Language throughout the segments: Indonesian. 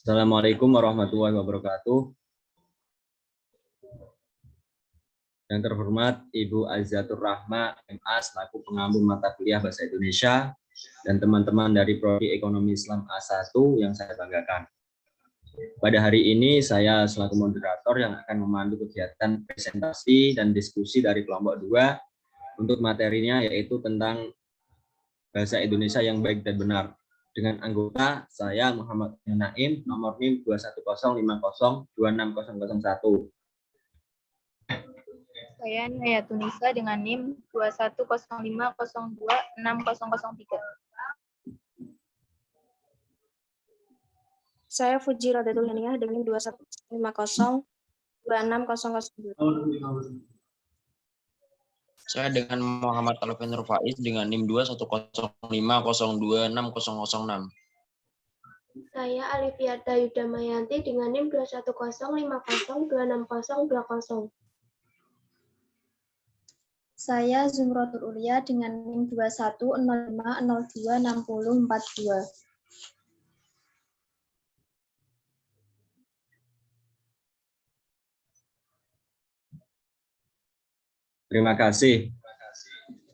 Assalamualaikum warahmatullahi wabarakatuh. Yang terhormat Ibu Azizatur Rahma, MA, selaku pengampu mata kuliah Bahasa Indonesia, dan teman-teman dari Prodi Ekonomi Islam A1 yang saya banggakan. Pada hari ini saya selaku moderator yang akan memandu kegiatan presentasi dan diskusi dari kelompok 2 untuk materinya, yaitu tentang Bahasa Indonesia yang baik dan benar. Dengan anggota saya Muhammad Naim, nomor NIM 21050260001. Saya Naya Tunisa dengan NIM 21050260003. Saya Fuji Rodatul Haniah dengan 215026002. Saya dengan Muhammad Alvin Rufaiz dengan NIM 21050026006. Saya Alifiata Yudamayanti dengan NIM 21050260020. Saya Zumrotul Ulia dengan NIM 2105026042. Terima kasih.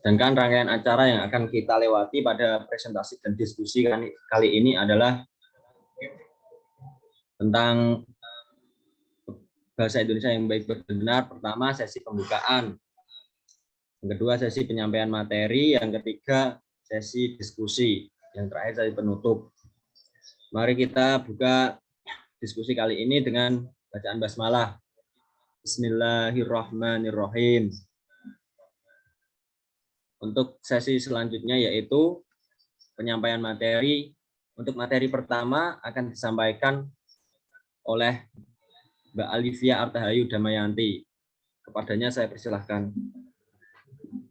Sedangkan rangkaian acara yang akan kita lewati pada presentasi dan diskusi kali ini adalah tentang Bahasa Indonesia yang baik dan benar. Pertama, sesi pembukaan. Yang kedua, sesi penyampaian materi. Yang ketiga, sesi diskusi. Yang terakhir, sesi penutup. Mari kita buka diskusi kali ini dengan bacaan basmalah. Bismillahirrahmanirrahim. Untuk sesi selanjutnya yaitu penyampaian materi. Untuk materi pertama akan disampaikan oleh Mbak Alivia Artahayu Damayanti. Kepadanya saya persilahkan.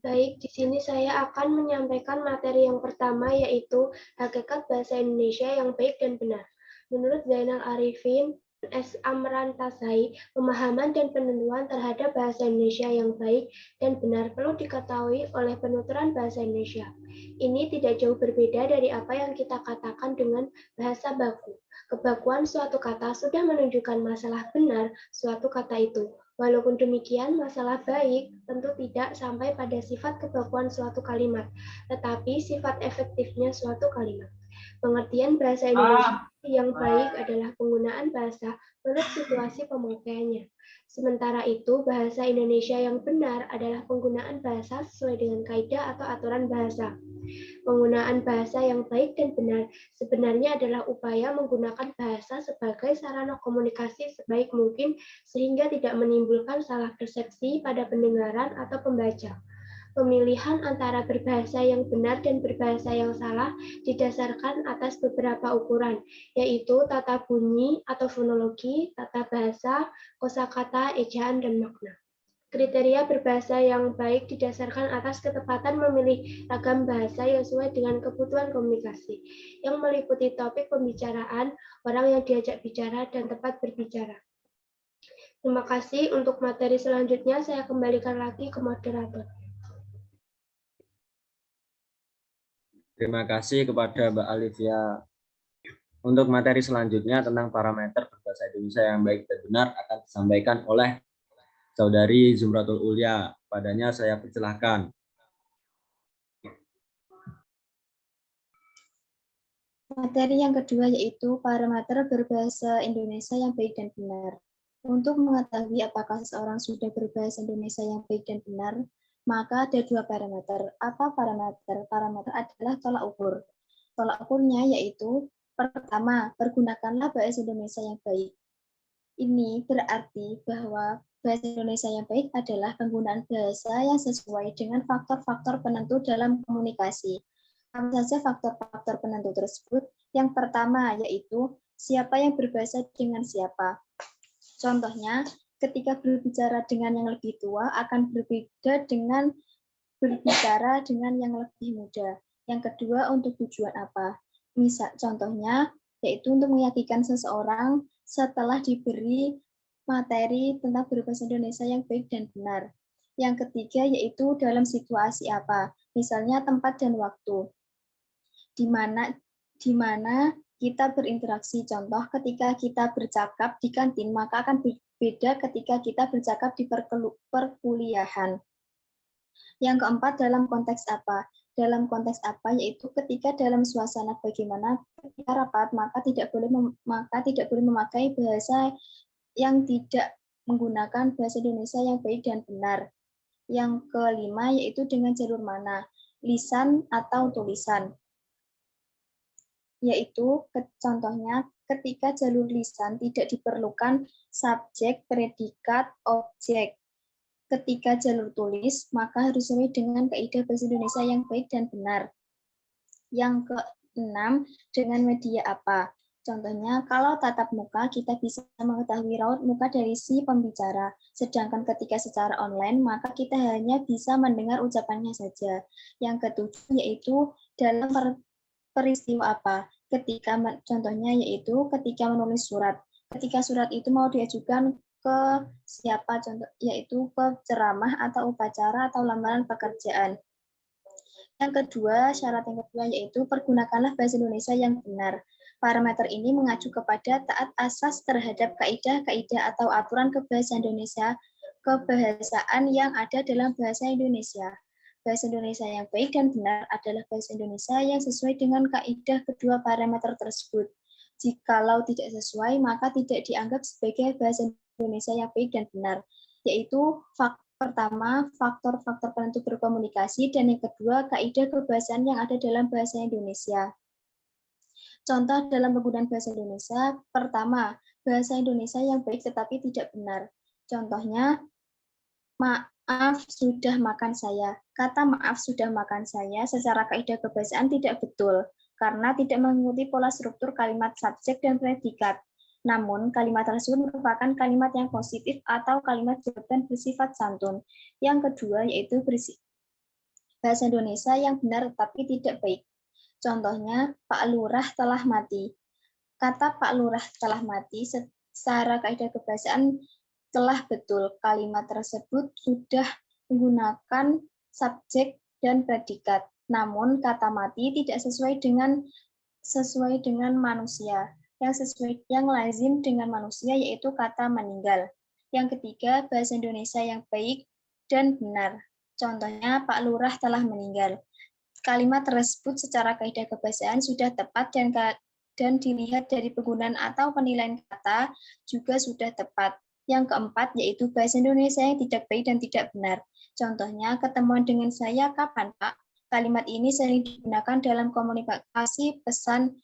Baik, di sini saya akan menyampaikan materi yang pertama, yaitu hakikat bahasa Indonesia yang baik dan benar. Menurut Zainal Arifin S. Amran Tasai, pemahaman dan penentuan terhadap bahasa Indonesia yang baik dan benar perlu diketahui oleh penuturan bahasa Indonesia. Ini tidak jauh berbeda dari apa yang kita katakan dengan bahasa baku. Kebakuan suatu kata sudah menunjukkan masalah benar suatu kata itu. Walaupun demikian, masalah baik tentu tidak sampai pada sifat kebakuan suatu kalimat, tetapi sifat efektifnya suatu kalimat. Pengertian bahasa Indonesia yang baik adalah penggunaan bahasa menurut situasi pemakaiannya. Sementara itu, bahasa Indonesia yang benar adalah penggunaan bahasa sesuai dengan kaidah atau aturan bahasa. Penggunaan bahasa yang baik dan benar sebenarnya adalah upaya menggunakan bahasa sebagai sarana komunikasi sebaik mungkin sehingga tidak menimbulkan salah persepsi pada pendengaran atau pembaca. Pemilihan antara berbahasa yang benar dan berbahasa yang salah didasarkan atas beberapa ukuran, yaitu tata bunyi atau fonologi, tata bahasa, kosakata, ejaan, dan makna. Kriteria berbahasa yang baik didasarkan atas ketepatan memilih ragam bahasa yang sesuai dengan kebutuhan komunikasi, yang meliputi topik pembicaraan, orang yang diajak bicara, dan tempat berbicara. Terima kasih. Untuk materi selanjutnya, saya kembalikan lagi ke moderator. Terima kasih kepada Mbak Alivia. Untuk materi selanjutnya tentang parameter berbahasa Indonesia yang baik dan benar akan disampaikan oleh Saudari Zumratul Ulia. Padanya saya persilahkan. Materi yang kedua yaitu parameter berbahasa Indonesia yang baik dan benar. Untuk mengetahui apakah seseorang sudah berbahasa Indonesia yang baik dan benar, maka ada dua parameter. Apa parameter? Parameter adalah tolak ukur. Tolak ukurnya yaitu pertama, pergunakanlah bahasa Indonesia yang baik. Ini berarti bahwa bahasa Indonesia yang baik adalah penggunaan bahasa yang sesuai dengan faktor-faktor penentu dalam komunikasi. Apa saja faktor-faktor penentu tersebut? Yang pertama yaitu siapa yang berbahasa dengan siapa. Contohnya, ketika berbicara dengan yang lebih tua akan berbeda dengan berbicara dengan yang lebih muda. Yang kedua, untuk tujuan apa? Misal, contohnya, yaitu untuk meyakinkan seseorang setelah diberi materi tentang berbahasa Indonesia yang baik dan benar. Yang ketiga, yaitu dalam situasi apa? Misalnya, tempat dan waktu. Di mana kita berinteraksi. Contoh, ketika kita bercakap di kantin, maka akan beda ketika kita bercakap di perkuliahan. Yang keempat, dalam konteks apa? Dalam konteks apa, yaitu ketika dalam suasana bagaimana ketika rapat, maka tidak boleh memakai bahasa yang tidak menggunakan bahasa Indonesia yang baik dan benar. Yang kelima, yaitu dengan jalur mana? Lisan atau tulisan. Yaitu contohnya ketika jalur lisan tidak diperlukan subjek, predikat, objek. Ketika jalur tulis, maka harus sesuai dengan kaidah bahasa Indonesia yang baik dan benar. Yang keenam, dengan media apa? Contohnya, kalau tatap muka, kita bisa mengetahui raut muka dari si pembicara. Sedangkan ketika secara online, maka kita hanya bisa mendengar ucapannya saja. Yang ketujuh, yaitu dalam peristiwa apa? Contohnya yaitu ketika menulis surat. Ketika surat itu mau diajukan ke siapa, contoh yaitu ke ceramah atau upacara atau lamaran pekerjaan. Yang kedua, syarat yang kedua yaitu pergunakanlah bahasa Indonesia yang benar. Parameter ini mengacu kepada taat asas terhadap kaidah-kaidah atau aturan kebahasaan yang ada dalam bahasa Indonesia. Bahasa Indonesia yang baik dan benar adalah bahasa Indonesia yang sesuai dengan kaidah kedua parameter tersebut. Jikalau tidak sesuai, maka tidak dianggap sebagai bahasa Indonesia yang baik dan benar, yaitu pertama, faktor-faktor penentu berkomunikasi, dan yang kedua, kaidah kebahasaan yang ada dalam bahasa Indonesia. Contoh dalam penggunaan bahasa Indonesia, pertama, bahasa Indonesia yang baik tetapi tidak benar. Contohnya, maaf sudah makan saya. Kata maaf sudah makan saya secara kaidah kebahasaan tidak betul, karena tidak mengikuti pola struktur kalimat subjek dan predikat. Namun, kalimat tersebut merupakan kalimat yang positif atau kalimat jawaban bersifat santun. Yang kedua, yaitu bahasa Indonesia yang benar tetapi tidak baik. Contohnya, Pak Lurah telah mati. Kata Pak Lurah telah mati secara kaidah kebahasaan telah betul. Kalimat tersebut sudah menggunakan subjek dan predikat. Namun, kata mati tidak sesuai dengan manusia. Yang lazim dengan manusia yaitu kata meninggal. Yang ketiga, bahasa Indonesia yang baik dan benar. Contohnya, Pak Lurah telah meninggal. Kalimat tersebut secara kaidah kebahasaan sudah tepat dan dilihat dari penggunaan atau penilaian kata juga sudah tepat. Yang keempat, yaitu bahasa Indonesia yang tidak baik dan tidak benar. Contohnya, ketemuan dengan saya kapan, Pak? Kalimat ini sering digunakan dalam komunikasi pesan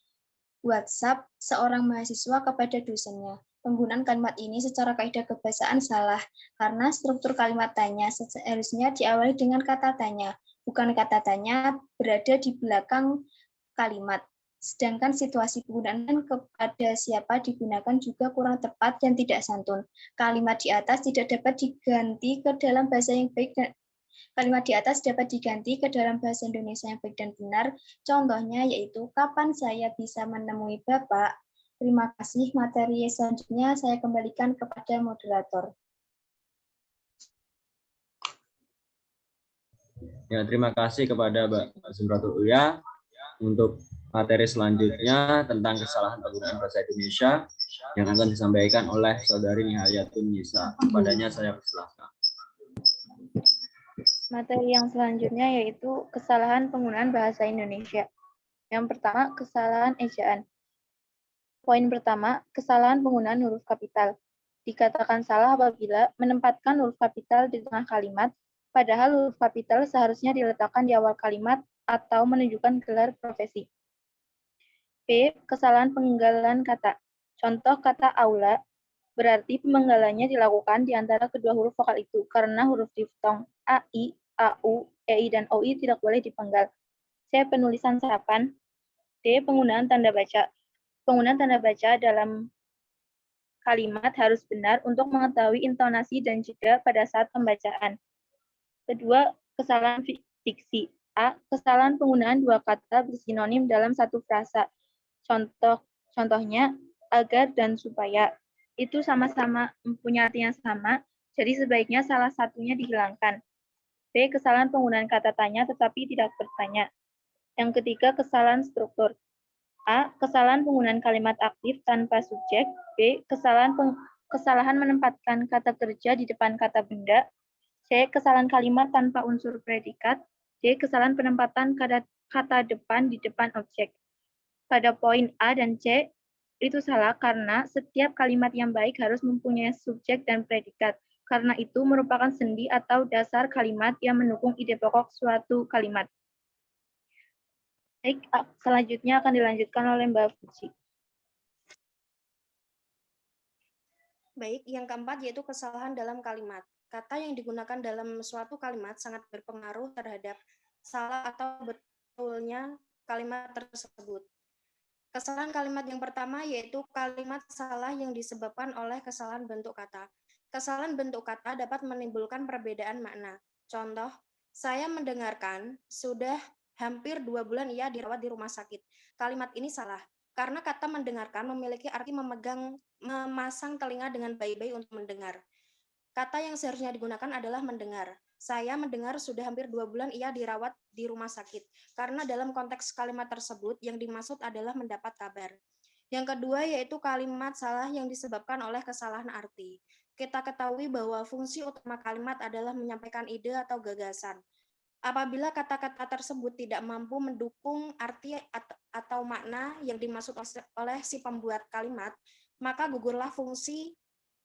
WhatsApp seorang mahasiswa kepada dosennya. Penggunaan kalimat ini secara kaidah kebahasaan salah, karena struktur kalimat tanya seharusnya diawali dengan kata tanya, bukan kata tanya berada di belakang kalimat. Sedangkan situasi penggunaan kepada siapa digunakan juga kurang tepat dan tidak santun. Kalimat di atas tidak dapat diganti ke dalam bahasa yang baik dan Kalimat di atas dapat diganti ke dalam bahasa Indonesia yang baik dan benar. Contohnya yaitu, kapan saya bisa menemui Bapak? Terima kasih. Materi selanjutnya saya kembalikan kepada moderator. Ya, terima kasih kepada Mbak Zumratul Ulia untuk materi selanjutnya tentang kesalahan penggunaan bahasa Indonesia yang akan disampaikan oleh Saudari Nihayatun Nisa. Padanya saya persilahkan. Materi yang selanjutnya yaitu kesalahan penggunaan bahasa Indonesia. Yang pertama, kesalahan ejaan. Poin pertama, kesalahan penggunaan huruf kapital. Dikatakan salah apabila menempatkan huruf kapital di tengah kalimat, padahal huruf kapital seharusnya diletakkan di awal kalimat atau menunjukkan gelar profesi. B. Kesalahan penggalan kata. Contoh kata aula, berarti pemenggalannya dilakukan di antara kedua huruf vokal itu, karena huruf diftong A, I, A, U, E, I, dan O, I tidak boleh dipenggal. C. Penulisan serapan. D. Penggunaan tanda baca. Penggunaan tanda baca dalam kalimat harus benar untuk mengetahui intonasi dan jeda pada saat pembacaan. Kedua, kesalahan diksi. A. Kesalahan penggunaan dua kata bersinonim dalam satu frasa. Contohnya, agar dan supaya. Itu sama-sama mempunyai arti yang sama, jadi sebaiknya salah satunya dihilangkan. B. Kesalahan penggunaan kata tanya tetapi tidak bertanya. Yang ketiga, kesalahan struktur. A. Kesalahan penggunaan kalimat aktif tanpa subjek. B. Kesalahan menempatkan kata kerja di depan kata benda. C. Kesalahan kalimat tanpa unsur predikat. D. Kesalahan penempatan kata depan di depan objek. Pada poin A dan C, itu salah karena setiap kalimat yang baik harus mempunyai subjek dan predikat. Karena itu merupakan sendi atau dasar kalimat yang mendukung ide pokok suatu kalimat. Baik, selanjutnya akan dilanjutkan oleh Mbak Fuji. Baik, yang keempat yaitu kesalahan dalam kalimat. Kata yang digunakan dalam suatu kalimat sangat berpengaruh terhadap salah atau betulnya kalimat tersebut. Kesalahan kalimat yang pertama yaitu kalimat salah yang disebabkan oleh kesalahan bentuk kata. Kesalahan bentuk kata dapat menimbulkan perbedaan makna. Contoh, saya mendengarkan sudah hampir 2 bulan ia dirawat di rumah sakit. Kalimat ini salah, karena kata mendengarkan memiliki arti memasang telinga dengan baik-baik untuk mendengar. Kata yang seharusnya digunakan adalah mendengar. Saya mendengar sudah hampir 2 bulan ia dirawat di rumah sakit. Karena dalam konteks kalimat tersebut yang dimaksud adalah mendapat kabar. Yang kedua yaitu kalimat salah yang disebabkan oleh kesalahan arti. Kita ketahui bahwa fungsi utama kalimat adalah menyampaikan ide atau gagasan. Apabila kata-kata tersebut tidak mampu mendukung arti atau makna yang dimaksud oleh si pembuat kalimat, maka gugurlah fungsi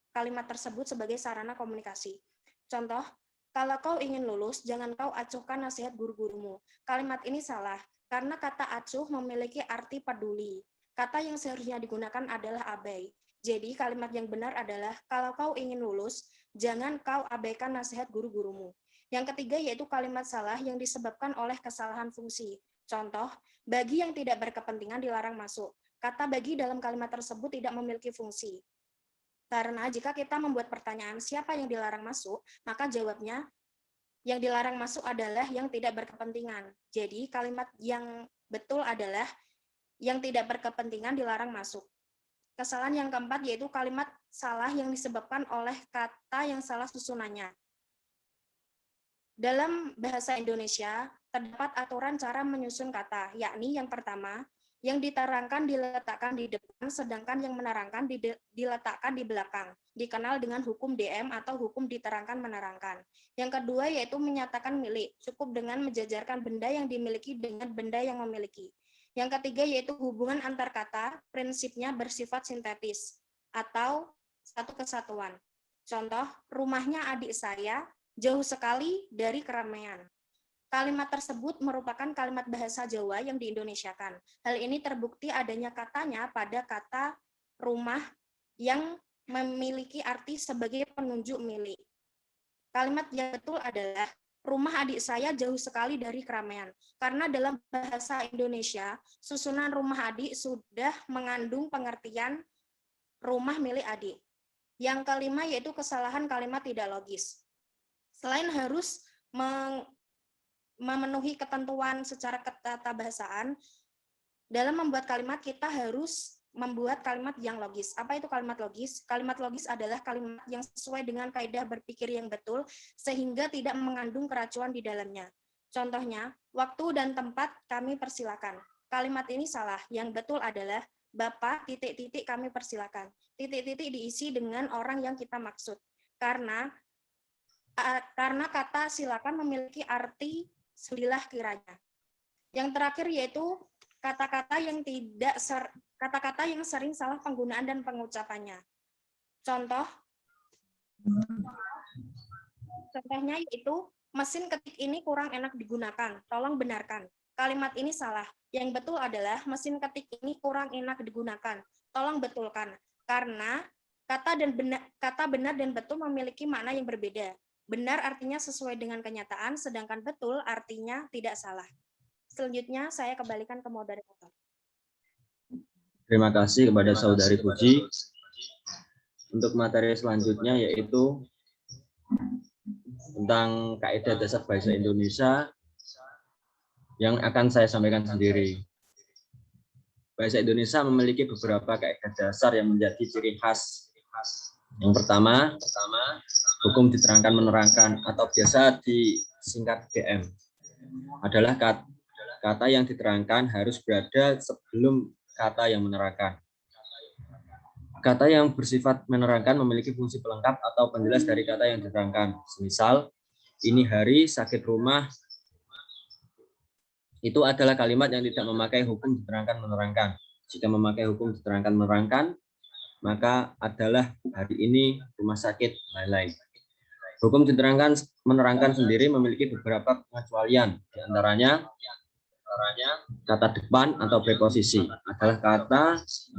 kalimat tersebut sebagai sarana komunikasi. Contoh, kalau kau ingin lulus, jangan kau acuhkan nasihat guru-gurumu. Kalimat ini salah, karena kata acuh memiliki arti peduli. Kata yang seharusnya digunakan adalah abai. Jadi, kalimat yang benar adalah, kalau kau ingin lulus, jangan kau abaikan nasihat guru-gurumu. Yang ketiga yaitu kalimat salah yang disebabkan oleh kesalahan fungsi. Contoh, bagi yang tidak berkepentingan dilarang masuk. Kata bagi dalam kalimat tersebut tidak memiliki fungsi. Karena jika kita membuat pertanyaan siapa yang dilarang masuk, maka jawabnya yang dilarang masuk adalah yang tidak berkepentingan. Jadi kalimat yang betul adalah yang tidak berkepentingan dilarang masuk. Kesalahan yang keempat yaitu kalimat salah yang disebabkan oleh kata yang salah susunannya. Dalam bahasa Indonesia, terdapat aturan cara menyusun kata, yakni yang pertama, yang diterangkan diletakkan di depan, sedangkan yang menerangkan diletakkan di belakang. Dikenal dengan hukum DM atau hukum diterangkan menerangkan. Yang kedua yaitu menyatakan milik, cukup dengan menjajarkan benda yang dimiliki dengan benda yang memiliki. Yang ketiga yaitu hubungan antar kata, prinsipnya bersifat sintetis atau satu kesatuan. Contoh, rumahnya adik saya jauh sekali dari keramaian. Kalimat tersebut merupakan kalimat bahasa Jawa yang diindonesiakan. Hal ini terbukti adanya katanya pada kata rumah yang memiliki arti sebagai penunjuk milik. Kalimat yang betul adalah rumah adik saya jauh sekali dari keramaian. Karena dalam bahasa Indonesia, susunan rumah adik sudah mengandung pengertian rumah milik adik. Yang kelima yaitu kesalahan kalimat tidak logis. Selain harus memenuhi ketentuan secara ketatahahasaan, dalam membuat kalimat kita harus membuat kalimat yang logis. Apa itu kalimat logis? Kalimat logis adalah kalimat yang sesuai dengan kaidah berpikir yang betul sehingga tidak mengandung keracuan di dalamnya. Contohnya, waktu dan tempat kami persilakan. Kalimat ini salah. Yang betul adalah Bapak titik-titik kami persilakan. Titik-titik diisi dengan orang yang kita maksud. Karena kata silakan memiliki arti selilah kiranya. Yang terakhir yaitu kata-kata yang sering salah penggunaan dan pengucapannya. Contohnya yaitu mesin ketik ini kurang enak digunakan. Tolong benarkan. Kalimat ini salah. Yang betul adalah mesin ketik ini kurang enak digunakan. Tolong betulkan. Karena kata benar dan betul memiliki makna yang berbeda. Benar artinya sesuai dengan kenyataan, sedangkan betul artinya tidak salah. Selanjutnya saya kembalikan ke moderator. Terima kasih kepada Saudari Puji. Untuk materi selanjutnya yaitu tentang kaidah dasar bahasa Indonesia yang akan saya sampaikan sendiri. Bahasa Indonesia memiliki beberapa kaidah dasar yang menjadi ciri khas. Yang pertama, hukum diterangkan menerangkan atau biasa disingkat DM adalah kata yang diterangkan harus berada sebelum kata yang menerangkan. Kata yang bersifat menerangkan memiliki fungsi pelengkap atau penjelas dari kata yang diterangkan. Semisal, ini hari, sakit rumah, itu adalah kalimat yang tidak memakai hukum diterangkan menerangkan. Jika memakai hukum diterangkan menerangkan, maka adalah hari ini, rumah sakit, lain-lain. Hukum diterangkan menerangkan sendiri memiliki beberapa pengecualian. Di antaranya, kata depan atau preposisi adalah kata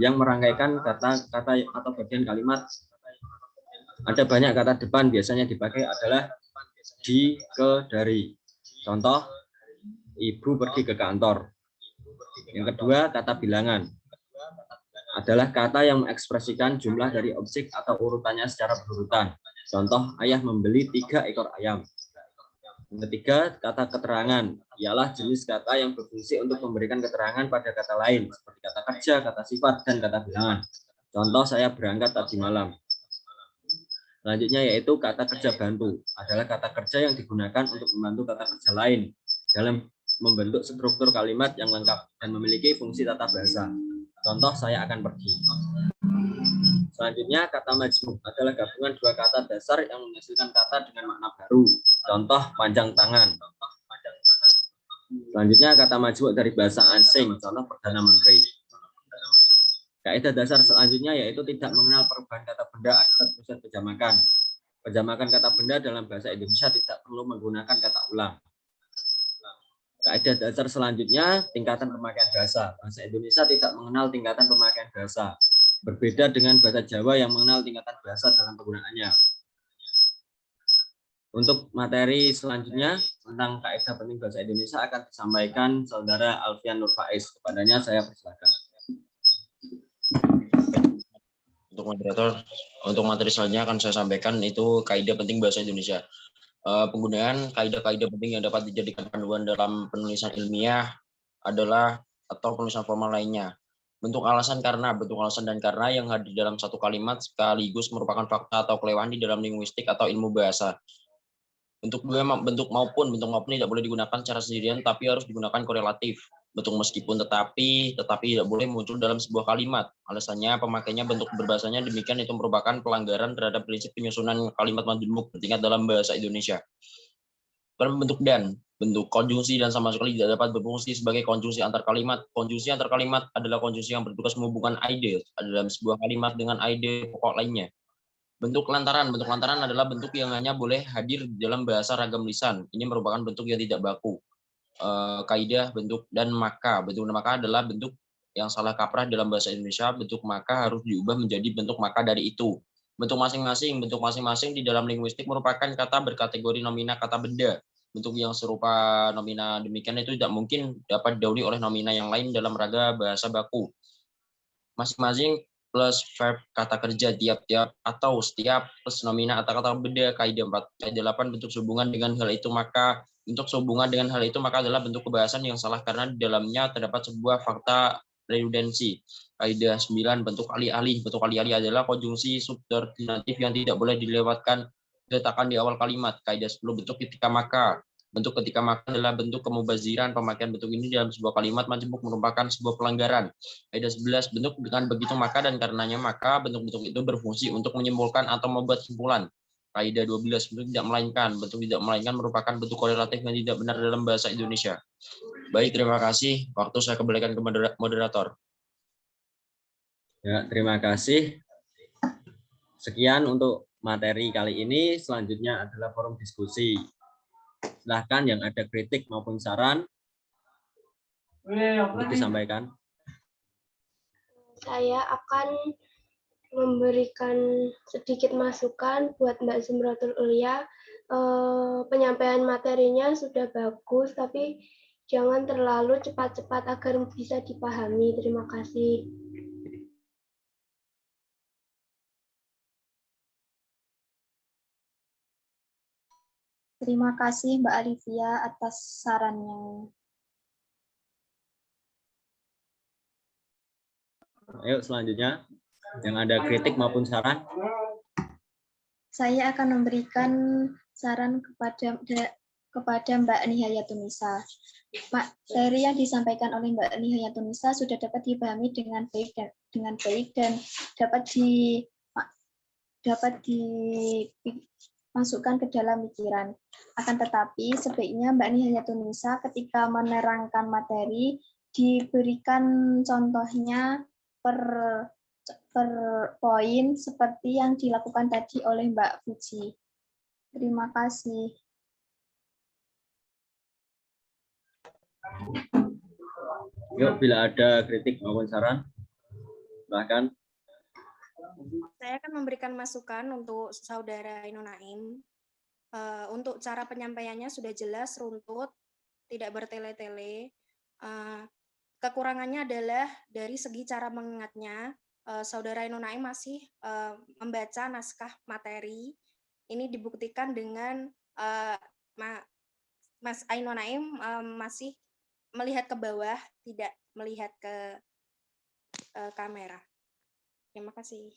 yang merangkaikan kata-kata atau bagian kalimat. Ada banyak kata depan biasanya dipakai adalah di, ke, dari. Contoh, ibu pergi ke kantor. Yang kedua, kata bilangan adalah kata yang mengekspresikan jumlah dari objek atau urutannya secara berurutan. Contoh, ayah membeli 3 ekor ayam. Yang ketiga, kata keterangan ialah jenis kata yang berfungsi untuk memberikan keterangan pada kata lain, seperti kata kerja, kata sifat, dan kata bilangan. Contoh, saya berangkat tadi malam. Selanjutnya yaitu kata kerja bantu, adalah kata kerja yang digunakan untuk membantu kata kerja lain dalam membentuk struktur kalimat yang lengkap dan memiliki fungsi tata bahasa. Contoh, saya akan pergi. Selanjutnya, kata majmuk adalah gabungan 2 kata dasar yang menghasilkan kata dengan makna baru. Contoh, panjang tangan. Selanjutnya, kata majmuk dari bahasa asing. Contoh, Perdana Menteri. Kaidah dasar selanjutnya yaitu tidak mengenal perubahan kata benda akibat proses penjamakan. Penjamakan kata benda dalam bahasa Indonesia tidak perlu menggunakan kata ulang. Kaidah dasar selanjutnya, tingkatan pemakaian bahasa. Bahasa Indonesia tidak mengenal tingkatan pemakaian bahasa. Berbeda dengan bahasa Jawa yang mengenal tingkatan bahasa dalam penggunaannya. Untuk materi selanjutnya tentang kaidah penting bahasa Indonesia akan disampaikan Saudara Alfian Nur Faiz. Kepadanya saya persilakan. Untuk moderator, untuk materi selanjutnya akan saya sampaikan itu kaidah penting bahasa Indonesia. Penggunaan kaidah-kaidah penting yang dapat dijadikan panduan dalam penulisan ilmiah adalah atau penulisan formal lainnya. Bentuk alasan dan karena yang hadir dalam satu kalimat sekaligus merupakan fakta atau kelewatan di dalam linguistik atau ilmu bahasa. Bentuk maupun tidak boleh digunakan secara sendirian, tapi harus digunakan korelatif. Bentuk meskipun tetapi tidak boleh muncul dalam sebuah kalimat. Alasannya pemakainya bentuk berbahasanya demikian itu merupakan pelanggaran terhadap prinsip penyusunan kalimat majmuk bertingkat dalam bahasa Indonesia. Bentuk konjungsi dan sama sekali tidak dapat berfungsi sebagai konjungsi antar kalimat. Konjungsi antar kalimat adalah konjungsi yang bertugas menghubungkan ide dalam sebuah kalimat dengan ide pokok lainnya. Bentuk lantaran adalah bentuk yang hanya boleh hadir dalam bahasa ragam lisan. Ini merupakan bentuk yang tidak baku. Kaidah bentuk dan maka. Bentuk dan maka adalah bentuk yang salah kaprah dalam bahasa Indonesia. Bentuk maka harus diubah menjadi bentuk maka dari itu. Bentuk masing-masing di dalam linguistik merupakan kata berkategori nomina kata benda. Bentuk yang serupa nomina demikian itu tidak mungkin dapat didahului oleh nomina yang lain dalam raga bahasa baku. Masing-masing plus verb kata kerja tiap-tiap atau setiap plus nomina atau kata benda. Kaidah 4. Kaidah 8 bentuk sehubungan dengan hal itu maka bentuk sehubungan dengan hal itu maka adalah bentuk kebahasan yang salah karena di dalamnya terdapat sebuah fakta redundansi. Kaidah 9 bentuk alih-alih. Bentuk alih-alih adalah konjungsi subordinatif yang tidak boleh dilewatkan diletakkan di awal kalimat. Kaidah 10 bentuk ketika maka. Bentuk ketika maka adalah bentuk kemubaziran. Pemakaian bentuk ini dalam sebuah kalimat majmuk merupakan sebuah pelanggaran. Kaidah 11 bentuk dengan begitu maka dan karenanya maka bentuk-bentuk itu berfungsi untuk menyimpulkan atau membuat kesimpulan. Kaidah 12 bentuk tidak melainkan. Bentuk tidak melainkan merupakan bentuk korelatif yang tidak benar dalam bahasa Indonesia. Baik, terima kasih. Waktu saya kembalikan ke moderator. Ya, terima kasih. Sekian untuk materi kali ini. Selanjutnya adalah forum diskusi. Silahkan yang ada kritik maupun saran untuk disampaikan. Saya akan memberikan sedikit masukan buat Mbak Zumratul Ulia. Penyampaian materinya sudah bagus, tapi jangan terlalu cepat-cepat agar bisa dipahami. Terima kasih. Terima kasih Mbak Alivia atas sarannya. Ayo selanjutnya, yang ada kritik maupun saran. Saya akan memberikan saran kepada kepada Mbak Nihayatunisa. Materi yang disampaikan oleh Mbak Nihayatunisa sudah dapat dipahami dengan baik dan dapat dimasukkan ke dalam pikiran. Akan tetapi sebaiknya Mbak Nihayatunisa ketika menerangkan materi diberikan contohnya per poin seperti yang dilakukan tadi oleh Mbak Fuji. Terima kasih. Yuk, bila ada kritik maupun saran, silahkan. Saya akan memberikan masukan untuk Saudara Ainun Naim. Untuk cara penyampaiannya sudah jelas, runtut, tidak bertele-tele. Kekurangannya adalah dari segi cara mengingatnya. Saudara Ainun Naim masih membaca naskah materi. Ini dibuktikan dengan Mas Ainun Naim masih melihat ke bawah, tidak melihat ke kamera. Terima kasih.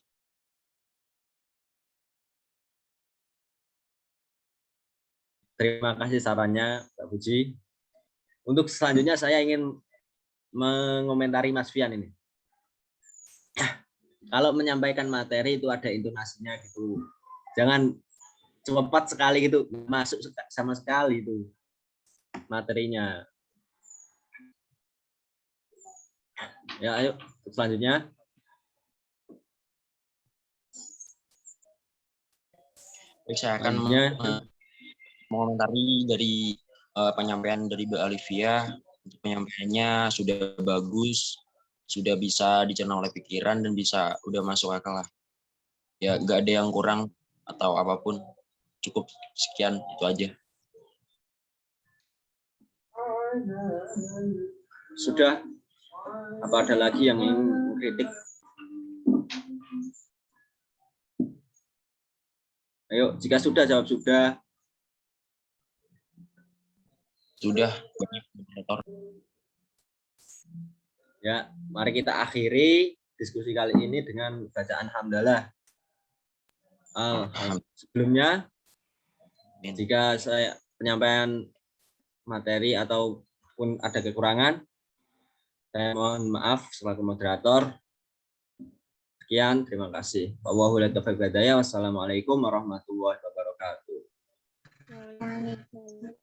Terima kasih sarannya, Mbak Puji. Untuk selanjutnya saya ingin mengomentari Mas Fian ini. Kalau menyampaikan materi itu ada intonasinya gitu. Jangan cepat sekali gitu, masuk sama sekali itu materinya. Ya, ayo selanjutnya. Baik, saya akan mengomentari dari penyampaian dari Mbak Alivia. Untuk penyampaiannya sudah bagus, sudah bisa dicerna oleh pikiran dan bisa udah masuk akal lah. Ya nggak ada yang kurang atau apapun. Cukup sekian itu aja. Sudah. Apa ada lagi yang ingin mengkritik? Ayo, jika sudah jawab sudah. Sudah. Ya, mari kita akhiri diskusi kali ini dengan bacaan hamdalah. Sebelumnya, jika saya penyampaian materi ataupun ada kekurangan, saya mohon maaf selaku moderator. Sekian, terima kasih. Wassalamualaikum warahmatullahi wabarakatuh. Waalaikumsalam.